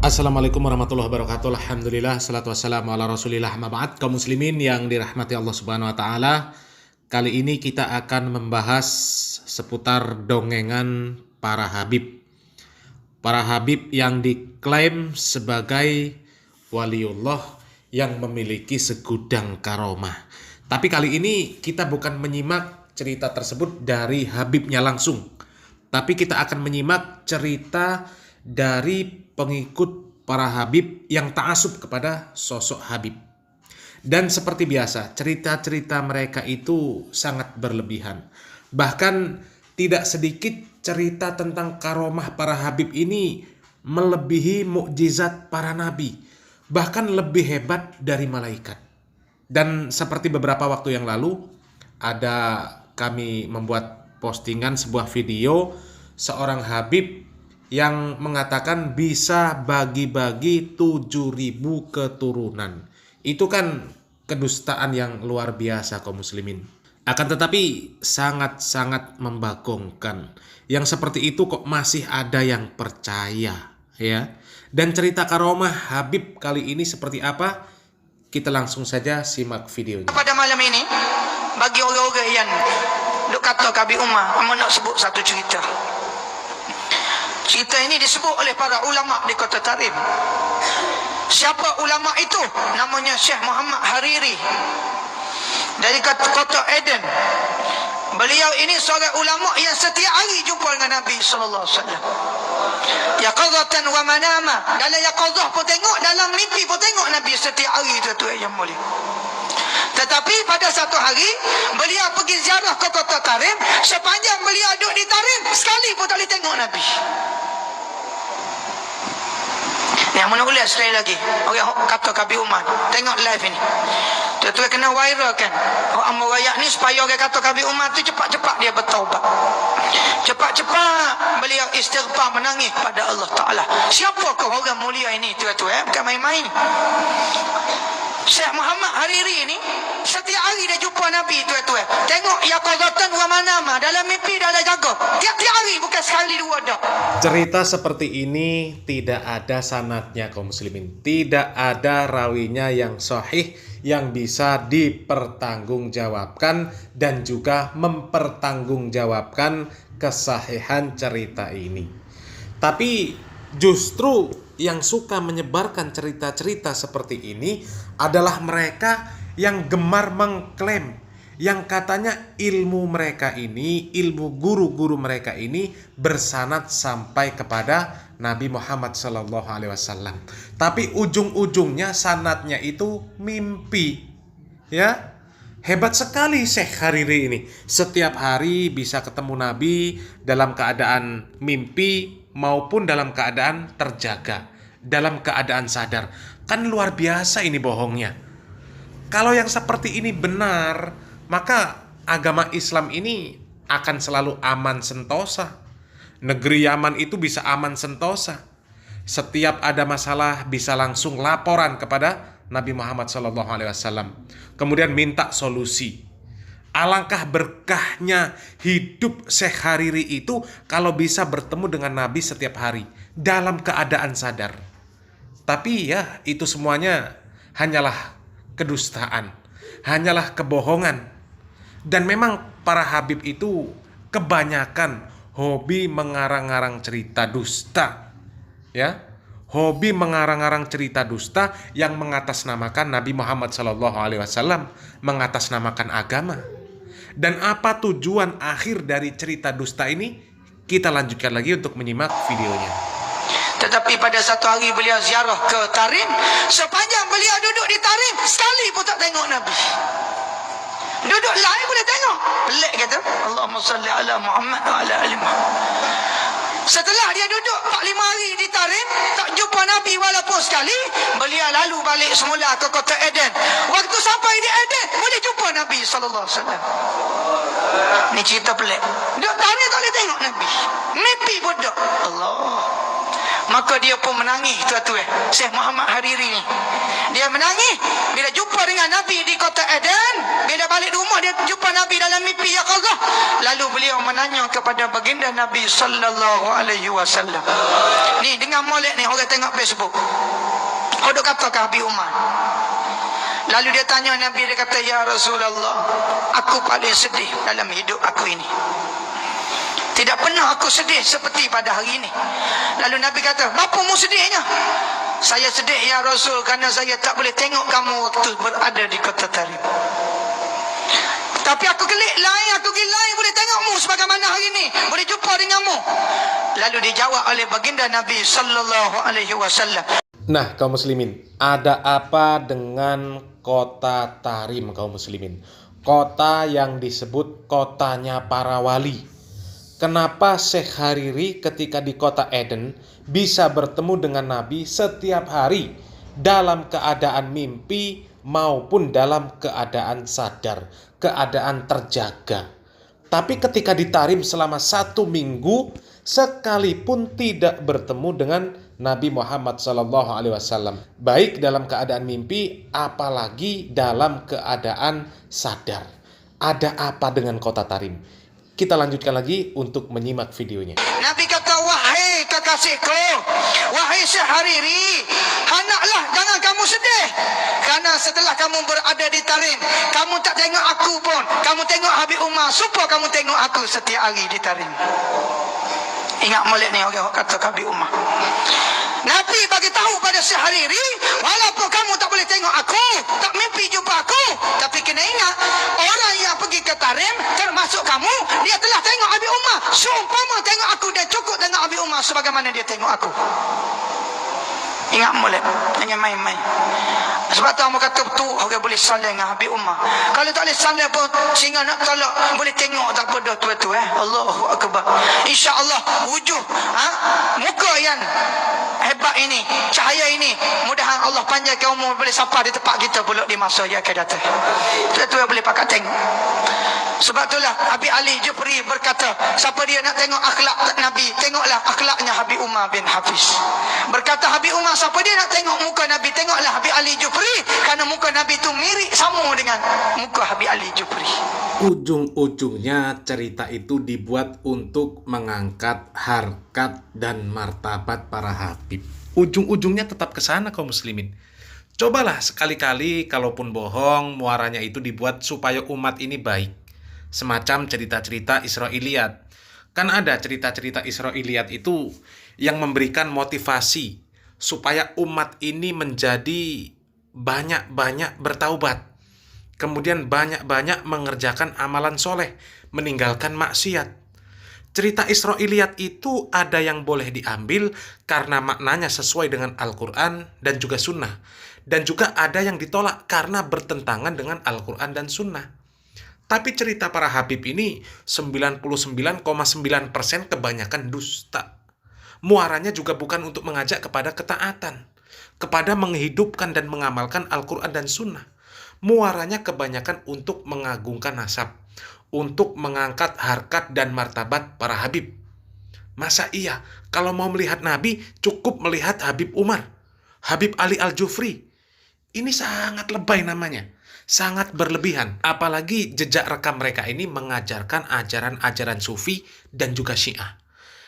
Assalamualaikum warahmatullahi wabarakatuh. Alhamdulillah, salatu wassalamu ala rasulillah, amma ba'd. Kaum muslimin yang dirahmati Allah subhanahu wa ta'ala, kali ini kita akan membahas seputar dongengan para habib. Para habib yang diklaim sebagai waliullah yang memiliki segudang karomah. Tapi kali ini kita bukan menyimak cerita tersebut dari habibnya langsung, tapi kita akan menyimak cerita dari pengikut para habib yang ta'assub kepada sosok habib. Dan seperti biasa, cerita-cerita mereka itu sangat berlebihan. Bahkan tidak sedikit cerita tentang karomah para habib ini melebihi mukjizat para nabi, bahkan lebih hebat dari malaikat. Dan seperti beberapa waktu yang lalu, kami membuat postingan sebuah video seorang habib yang mengatakan bisa bagi-bagi 7.000 keturunan. Itu kan kedustaan yang luar biasa kaum muslimin. Akan tetapi sangat-sangat membagongkan. Yang seperti itu kok masih ada yang percaya, ya. Dan cerita karomah habib kali ini seperti apa? Kita langsung saja simak videonya. Pada malam ini, bagi orang-orang yang duk kata Kabi Umar, amat nak sebut satu cerita. Cerita ini disebut oleh para ulama di Kota Tarim. Siapa ulama itu? Namanya Syekh Muhammad Hariri dari Kota Eden. Beliau ini seorang ulama yang setiap hari jumpa dengan Nabi sallallahu alaihi wasallam. Yaqadatan wa manama. Dalam yaqadah pun tengok, dalam mimpi pun tengok Nabi setiap hari tu yang mulia. Tetapi pada satu hari beliau pergi ziarah ke Kota Tarim. Sepanjang beliau duduk di Tarim, sekali pun tak boleh tengok Nabi. Yang mana boleh sekali lagi, orang kata Kabi Umar, tengok live ini. Tuan-tuan kena viral kan. Orang merayak ni supaya orang kata Kabi Umar tu cepat-cepat dia bertaubat. Cepat-cepat beliau istighfar, menangis pada Allah Ta'ala. Siapakah orang mulia ini tuan-tuan? Bukan main-main. Syekh Muhammad Hariri ini setiap hari dia jumpa Nabi tuan-tuan. Tengok yaqadatan wa manama, dalam mimpi dia ada jaga. Tiap-tiap hari, bukan sekali dua dah. Cerita seperti ini tidak ada sanadnya kaum muslimin. Tidak ada rawinya yang sahih yang bisa dipertanggungjawabkan dan juga mempertanggungjawabkan kesahihan cerita ini. Tapi justru yang suka menyebarkan cerita-cerita seperti ini adalah mereka yang gemar mengklaim, yang katanya ilmu mereka ini, ilmu guru-guru mereka ini bersanad sampai kepada Nabi Muhammad SAW. Tapi ujung-ujungnya sanadnya itu mimpi, ya. Hebat sekali Syekh Hariri ini. Setiap hari bisa ketemu Nabi dalam keadaan mimpi maupun dalam keadaan terjaga, dalam keadaan sadar. Kan luar biasa ini bohongnya. Kalau yang seperti ini benar, maka agama Islam ini akan selalu aman sentosa. Negeri Yaman itu bisa aman sentosa. Setiap ada masalah bisa langsung laporan kepada Nabi Muhammad SAW. Kemudian minta solusi. Alangkah berkahnya hidup Syekh Hariri itu kalau bisa bertemu dengan Nabi setiap hari dalam keadaan sadar. Tapi ya, itu semuanya hanyalah kedustaan, hanyalah kebohongan. Dan memang para habib itu kebanyakan hobi mengarang-arang cerita dusta, ya. Hobi mengarang-arang cerita dusta yang mengatasnamakan Nabi Muhammad SAW, mengatasnamakan agama. Dan apa tujuan akhir dari cerita dusta ini? Kita lanjutkan lagi untuk menyimak videonya. Tetapi pada satu hari beliau ziarah ke Tarim. Sepanjang beliau duduk di Tarim, sekali pun tak tengok Nabi. Duduk lain boleh tengok. Pelik kata. Allahumma salli ala Muhammad wa ala ali Muhammad. Setelah dia duduk 4-5 hari di Tarim, tak jumpa Nabi walaupun sekali, beliau lalu balik semula ke Kota Eden. Waktu sampai di Eden, boleh jumpa Nabi SAW. Ini cerita pelik. Duduk Tarim tak boleh tengok Nabi. Mimpi pun tak. Allah. Maka dia pun menangis tuan-tuan. Syekh Muhammad Hariri ni, dia menangis bila jumpa dengan Nabi di Kota Eden. Bila balik rumah dia jumpa Nabi dalam mimpi, ya Allah. Lalu beliau menanya kepada baginda Nabi sallallahu alaihi wasallam. Ni dengar molek ni orang tengok Facebook. Hodok kata ke Habib Umar. Lalu dia tanya Nabi, dia kata, ya Rasulullah, aku paling sedih dalam hidup aku ini. Tidak pernah aku sedih seperti pada hari ini. Lalu Nabi kata, bapamu sedihnya? Saya sedih ya Rasul kerana saya tak boleh tengok kamu waktu berada di kota Tarim. Tapi aku gelai boleh tengokmu sebagaimana hari ini, boleh jumpa denganmu. Lalu dijawab oleh baginda Nabi sallallahu alaihi wasallam. Nah, kaum muslimin, ada apa dengan kota Tarim, kaum muslimin? Kota yang disebut kotanya para wali. Kenapa Syekh Hariri ketika di kota Eden bisa bertemu dengan Nabi setiap hari dalam keadaan mimpi maupun dalam keadaan sadar, keadaan terjaga. Tapi ketika di Tarim selama 1 minggu sekalipun tidak bertemu dengan Nabi Muhammad SAW, baik dalam keadaan mimpi apalagi dalam keadaan sadar. Ada apa dengan kota Tarim? Kita lanjutkan lagi untuk menyimak videonya. Nabi kata, wahai kekasihku, wahai Syekh Hariri, hendaklah jangan kamu sedih. Karena setelah kamu berada di Tarim, kamu tak tengok aku pun. Kamu tengok Habib Umar, supaya kamu tengok aku setiap hari di Tarim. Ingat molek ni orang kata Habib Umar. Nabi bagi tahu pada Syekh Hariri, walaupun kamu tak boleh tengok aku, tak mimpi jumpa aku, tapi kena ingat, orang yang pergi ke Tarim, termasuk kamu, dia telah tengok Habib Umar. Seumpama tengok aku, dia cukup tengok Habib Umar sebagaimana dia tengok aku. Ingat molek, jangan main-main. Sebab tu orang kata betul, orang boleh saling dengan Habib Umar. Kalau tak boleh saling pun, sehingga nak tolak, boleh tengok tak pada tu. Allahu Akbar. InsyaAllah wujud muka yang hebat ini, cahaya ini, mudahan Allah panjangkan umur boleh sampai di tempat kita pula di masa yang akan datang. Itu yang boleh pakat tengok. Sebab itulah Habib Ali Jufri berkata, siapa dia nak tengok akhlak Nabi, tengoklah akhlaknya Habib Umar bin Hafiz. Berkata Habib Umar, siapa dia nak tengok muka Nabi, tengoklah Habib Ali Jufri, kerana muka Nabi itu mirip sama dengan muka Habib Ali Jufri. Ujung-ujungnya cerita itu dibuat untuk mengangkat harkat dan martabat para habib. Ujung-ujungnya tetap ke sana, kaum muslimin. Cobalah sekali-kali kalaupun bohong, muaranya itu dibuat supaya umat ini baik. Semacam cerita-cerita Israiliyat. Kan ada cerita-cerita Israiliyat itu yang memberikan motivasi supaya umat ini menjadi banyak-banyak bertaubat. Kemudian banyak-banyak mengerjakan amalan soleh, meninggalkan maksiat. Cerita Israiliyat itu ada yang boleh diambil karena maknanya sesuai dengan Al-Quran dan juga Sunnah. Dan juga ada yang ditolak karena bertentangan dengan Al-Quran dan Sunnah. Tapi cerita para habib ini 99,9% kebanyakan dusta. Muaranya juga bukan untuk mengajak kepada ketaatan, kepada menghidupkan dan mengamalkan Al-Quran dan Sunnah. Muaranya kebanyakan untuk mengagungkan nasab, untuk mengangkat harkat dan martabat para habib. Masa iya, kalau mau melihat Nabi, cukup melihat Habib Umar, Habib Ali Al-Jufri. Ini sangat lebay namanya, sangat berlebihan. Apalagi jejak rekam mereka ini mengajarkan ajaran-ajaran sufi dan juga syiah.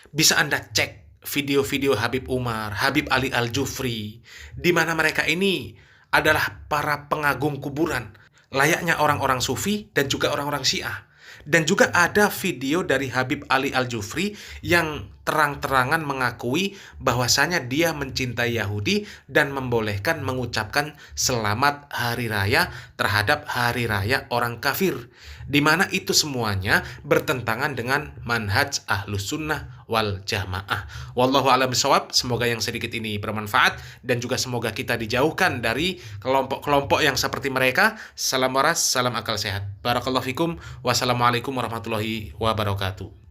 Bisa Anda cek video-video Habib Umar, Habib Ali Al-Jufri, di mana mereka ini adalah para pengagung kuburan, layaknya orang-orang sufi dan juga orang-orang syiah. Dan juga ada video dari Habib Ali Al-Jufri yang terang-terangan mengakui bahwasanya dia mencintai Yahudi dan membolehkan mengucapkan selamat hari raya terhadap hari raya orang kafir, di mana itu semuanya bertentangan dengan manhaj Ahlus Sunnah wal Jamaah. Wallahu a'lam bishawab. Semoga yang sedikit ini bermanfaat dan juga semoga kita dijauhkan dari kelompok-kelompok yang seperti mereka. Salam waras, salam akal sehat. Barakallahu fikum. Wassalamualaikum warahmatullahi wabarakatuh.